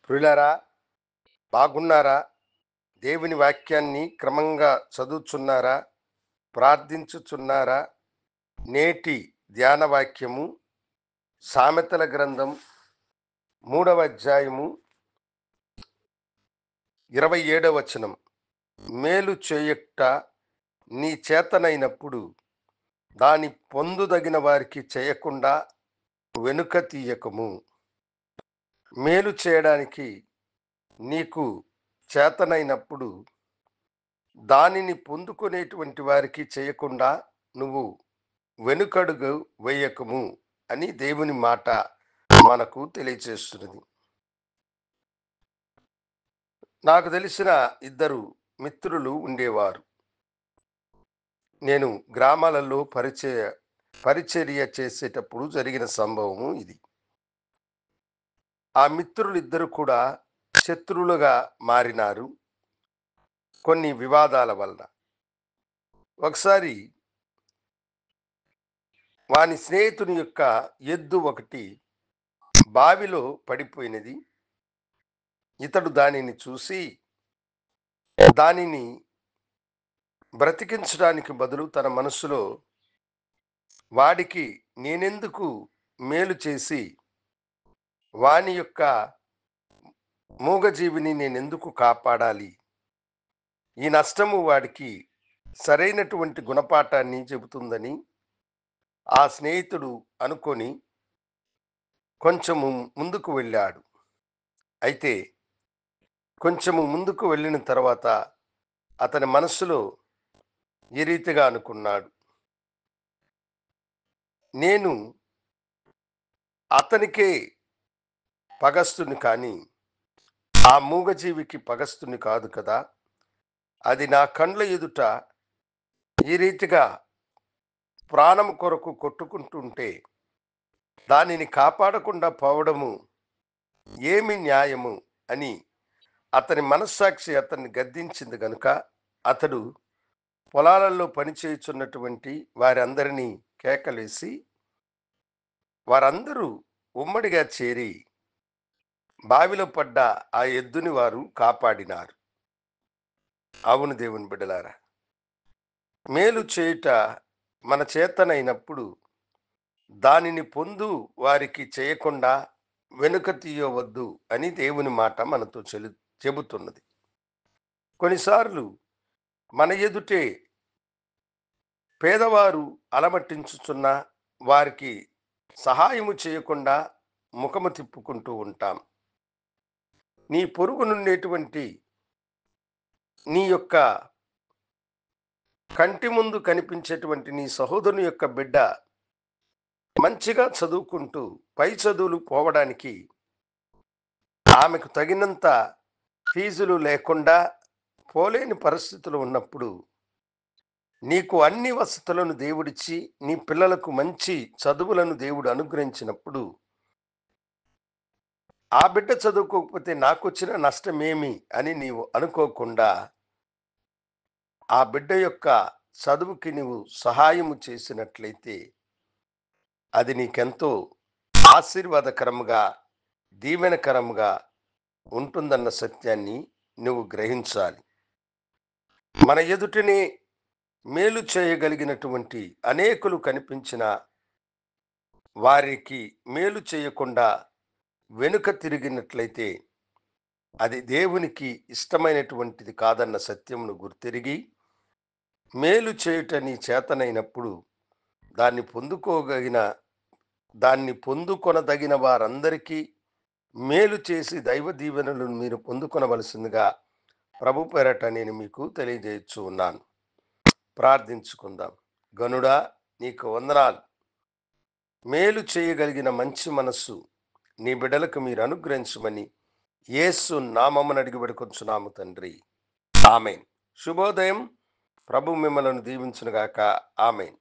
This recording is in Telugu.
ప్రియులారా, బాగున్నారా? దేవుని వాక్యాన్ని క్రమంగా చదువుచున్నారా? ప్రార్థించుచున్నారా? నేటి ధ్యాన వాక్యము సామెతల గ్రంథం 3వ అధ్యాయము 27వ వచనం. మేలు చేయుట నీ చేతనైనప్పుడు దాని పొందుదగిన వారికి చేయకుండా వెనుక తీయకము. మేలు చేయడానికి నీకు చేతనైనప్పుడు దానిని పొందుకునేటువంటి వారికి చేయకుండా నువ్వు వెనుకడుగు వేయకము అని దేవుని మాట మనకు తెలియజేస్తున్నది. నాకు తెలిసిన ఇద్దరు మిత్రులు ఉండేవారు. నేను గ్రామాలలో పరిచర్య చేసేటప్పుడు జరిగిన సంభవము ఇది. ఆ మిత్రులు ఇద్దరు కూడా శత్రువులుగా మారినారు కొన్ని వివాదాల వలన. ఒకసారి వాని స్నేహితుని యొక్క ఎద్దు ఒకటి బావిలో పడిపోయినది. ఇతడు దానిని చూసి దానిని బ్రతికించడానికి బదులు తన మనసులో వాడికి నేనెందుకు మేలు చేసి వాని యొక్క మూగజీవిని నేనెందుకు కాపాడాలి, ఈ నష్టము వాడికి సరైనటువంటి గుణపాఠాన్ని చెబుతుందని ఆ స్నేహితుడు అనుకొని కొంచెము ముందుకు వెళ్ళాడు. అయితే కొంచెము ముందుకు వెళ్ళిన తర్వాత అతని మనస్సులో ఈ రీతిగా అనుకున్నాడు, నేను అతనికే పగస్తుని కానీ ఆ మూగజీవికి పగస్తుని కాదు కదా. అది నా కండ్ల ఎదుట ఈ రీతిగా ప్రాణం కొరకు కొట్టుకుంటుంటే దానిని కాపాడకుండా పోవడము ఏమి న్యాయము అని అతని మనస్సాక్షి అతన్ని గద్దించింది గనుక అతడు పొలాలలో పనిచేయుచున్నటువంటి వారందరినీ కేకలేసి వారందరూ ఉమ్మడిగా చేరి బావిలో పడ్డ ఆ ఎద్దుని వారు కాపాడినారు. అవును దేవుని బిడ్డలారా, మేలు చేయుట మన చేతనైనప్పుడు దానిని పొందు వారికి చేయకుండా వెనుక తీయవద్దు అని దేవుని మాట మనతో చెబుతున్నది. కొన్నిసార్లు మన ఎదుటే పేదవారు అలమటించుచున్న వారికి సహాయము చేయకుండా ముఖము తిప్పుకుంటూ ఉంటాం. నీ పొరుగు నుండేటువంటి నీ యొక్క కంటి ముందు కనిపించేటువంటి నీ సహోదరుని యొక్క బిడ్డ మంచిగా చదువుకుంటూ పై చదువులు పోవడానికి ఆమెకు తగినంత ఫీజులు లేకుండా పోలేని పరిస్థితులు ఉన్నప్పుడు నీకు అన్ని వసతులను దేవుడిచ్చి నీ పిల్లలకు మంచి చదువులను దేవుడు అనుగ్రహించినప్పుడు ఆ బిడ్డ చదువుకోకపోతే నాకొచ్చిన నష్టమేమి అని నీవు అనుకోకుండా ఆ బిడ్డ యొక్క చదువుకి నీవు సహాయము చేసినట్లయితే అది నీకెంతో ఆశీర్వాదకరముగా దీవెనకరముగా ఉంటుందన్న సత్యాన్ని నువ్వు గ్రహించాలి. మన ఎదుటనే మేలు చేయగలిగినటువంటి అనేకులు కనిపించిన వారికి మేలు చేయకుండా వెనుక తిరిగినట్లయితే అది దేవునికి ఇష్టమైనటువంటిది కాదన్న సత్యమును గుర్తిరిగి మేలు చేయుట నీ చేతనైనప్పుడు దాన్ని పొందుకొనదగిన వారందరికీ మేలు చేసి దైవ దీవెనలను మీరు పొందుకొనవలసిందిగా ప్రభు పేరట నేను మీకు తెలియజేయచ్చు ఉన్నాను. ప్రార్థించుకుందాం. గనుడా, నీకు వందనాలు. మేలు చేయగలిగిన మంచి మనస్సు నీ బిడ్డలకు మీరు అనుగ్రహించమని యేసు నామమున అడిగి వేడుకొంచున్నాము తండ్రి. ఆమేన్. శుభోదయం. ప్రభు మిమ్మలను దీవించునుగాక. ఆమేన్.